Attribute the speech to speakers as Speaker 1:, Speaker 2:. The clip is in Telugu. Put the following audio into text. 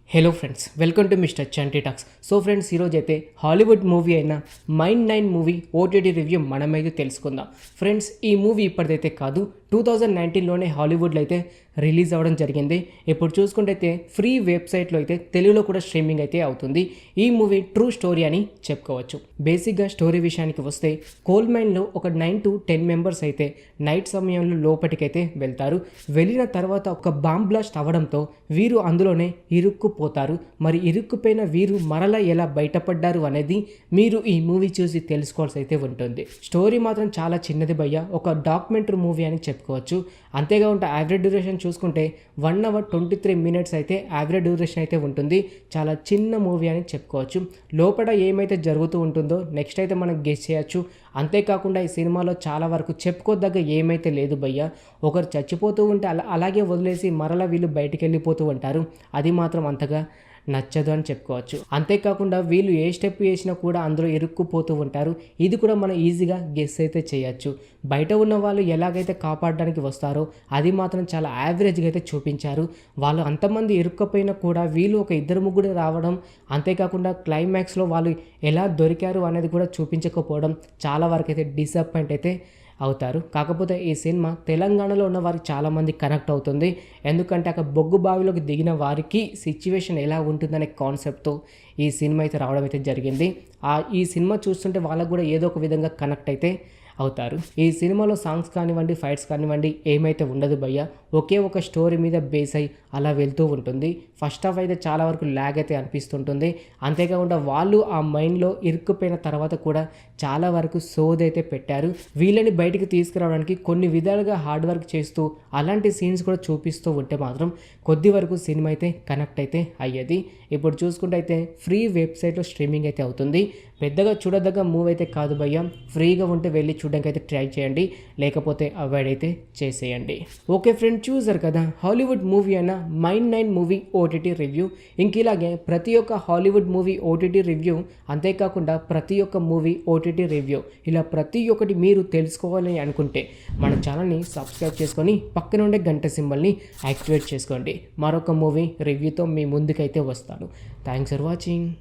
Speaker 1: Hello friends, welcome to mister Chanti talks. So friends, ఈరోజు అయితే హాలీవుడ్ మూవీ అయిన మైండ్ 9 మూవీ ఓటీటీ రివ్యూ మనమైతే తెలుసుకుందాం. ఫ్రెండ్స్, ఈ మూవీ ఇప్పటిదైతే కాదు, 2019లోనే హాలీవుడ్లో అయితే రిలీజ్ అవ్వడం జరిగింది. ఇప్పుడు చూసుకుంటే అయితే ఫ్రీ వెబ్సైట్లో అయితే తెలుగులో కూడా స్ట్రీమింగ్ అయితే అవుతుంది. ఈ మూవీ ట్రూ స్టోరీ అని చెప్పుకోవచ్చు. బేసిక్గా స్టోరీ విషయానికి వస్తే, కోల్ మైన్లో ఒక 9 to 10 మెంబర్స్ అయితే నైట్ సమయంలో లోపలికైతే వెళ్తారు. వెళ్ళిన తర్వాత ఒక బాంబ్ బ్లాస్ట్ అవ్వడంతో వీరు అందులోనే ఇరుక్కుపోతారు. మరి ఇరుక్కుపోయిన వీరు మరలా ఎలా బయటపడ్డారు అనేది మీరు ఈ మూవీ చూసి తెలుసుకోవాల్సి అయితే ఉంటుంది. స్టోరీ మాత్రం చాలా చిన్నది భయ్య, ఒక డాక్యుమెంటరీ మూవీ అని చెప్పుకోవచ్చు. అంతేగా ఉంటే యావరేజ్ డ్యూరేషన్ చూసుకుంటే 1 hour 23 minutes అయితే యావరేజ్ డ్యూరేషన్ అయితే ఉంటుంది. చాలా చిన్న మూవీ అని చెప్పుకోవచ్చు. లోపల ఏమైతే జరుగుతూ ఉంటుందో నెక్స్ట్ అయితే మనం గెస్ చేయొచ్చు. అంతేకాకుండా ఈ సినిమాలో చాలా వరకు చెప్పుకోదగ్గ ఏమైతే లేదు భయ్య. ఒకరు చచ్చిపోతూ ఉంటే అలాగే వదిలేసి మరలా వీళ్ళు బయటికి వెళ్ళిపోతూ ఉంటారు. అది మాత్రం అంతగా నచ్చదు అని చెప్పుకోవచ్చు. అంతేకాకుండా వీళ్ళు ఏ స్టెప్ వేసినా కూడా అందులో ఇరుక్కుపోతూ ఉంటారు. ఇది కూడా మనం ఈజీగా గెస్ అయితే చేయొచ్చు. బయట ఉన్న వాళ్ళు ఎలాగైతే కాపాడడానికి వస్తారో అది మాత్రం చాలా యావరేజ్గా అయితే చూపించారు. వాళ్ళు అంతమంది ఇరుక్కపోయినా కూడా వీళ్ళు ఒక 2-3 రావడం, అంతేకాకుండా క్లైమాక్స్లో వాళ్ళు ఎలా దొరికారు అనేది కూడా చూపించకపోవడం చాలా వరకు అయితే డిసప్పాయింట్ అయితే అవుతారు. కాకపోతే ఈ సినిమా తెలంగాణలో ఉన్న వారికి చాలామంది కనెక్ట్ అవుతుంది. ఎందుకంటే అక్కడ బొగ్గు బావిలోకి దిగిన వారికి సిచ్యువేషన్ ఎలా ఉంటుందనే కాన్సెప్ట్తో ఈ సినిమా అయితే రావడం అయితే జరిగింది. ఈ సినిమా చూస్తుంటే వాళ్ళకు కూడా ఏదో ఒక విధంగా కనెక్ట్ అయితే అవుతారు. ఈ సినిమాలో సాంగ్స్ కానివ్వండి, ఫైట్స్ కానివ్వండి ఏమైతే ఉండదు భయ్య. ఒకే ఒక స్టోరీ మీద బేస్ అయి అలా వెళ్తూ ఉంటుంది. ఫస్ట్ హాఫ్ అయితే చాలా వరకు ల్యాగ్ అయితే అనిపిస్తుంటుంది. అంతేకాకుండా వాళ్ళు ఆ మైండ్లో ఇరుక్కుపోయిన తర్వాత కూడా చాలా వరకు సోది అయితే పెట్టారు. వీళ్ళని బయటికి తీసుకురావడానికి కొన్ని విధాలుగా హార్డ్ వర్క్ చేస్తూ అలాంటి సీన్స్ కూడా చూపిస్తూ ఉంటే మాత్రం కొద్ది వరకు సినిమా అయితే కనెక్ట్ అయితే అయ్యేది. ఇప్పుడు చూసుకుంటే అయితే ఫ్రీ వెబ్సైట్లో స్ట్రీమింగ్ అయితే అవుతుంది. పెద్దగా చూడదగ్గ మూవీ అయితే కాదు భయ్య. ఫ్రీగా ఉంటే వెళ్ళి చూడడానికి అయితే ట్రై చేయండి, లేకపోతే అవాయిడ్ అయితే చేసేయండి. ఓకే ఫ్రెండ్, చూసారు కదా హాలీవుడ్ మూవీ అయిన మైండ్ 9 మూవీ ఓటీటీ రివ్యూ. ఇంక ఇలాగే ప్రతి ఒక్క హాలీవుడ్ మూవీ ఓటీటీ రివ్యూ, అంతేకాకుండా ప్రతి ఒక్క మూవీ ఓటీటీ రివ్యూ, ఇలా ప్రతి ఒక్కటి మీరు తెలుసుకోవాలని అనుకుంటే మన ఛానల్ని సబ్స్క్రైబ్ చేసుకొని పక్కన ఉండే గంట సింబల్ని యాక్టివేట్ చేసుకోండి. మరొక మూవీ రివ్యూతో మీ ముందుకైతే వస్తాను. Thanks for watching.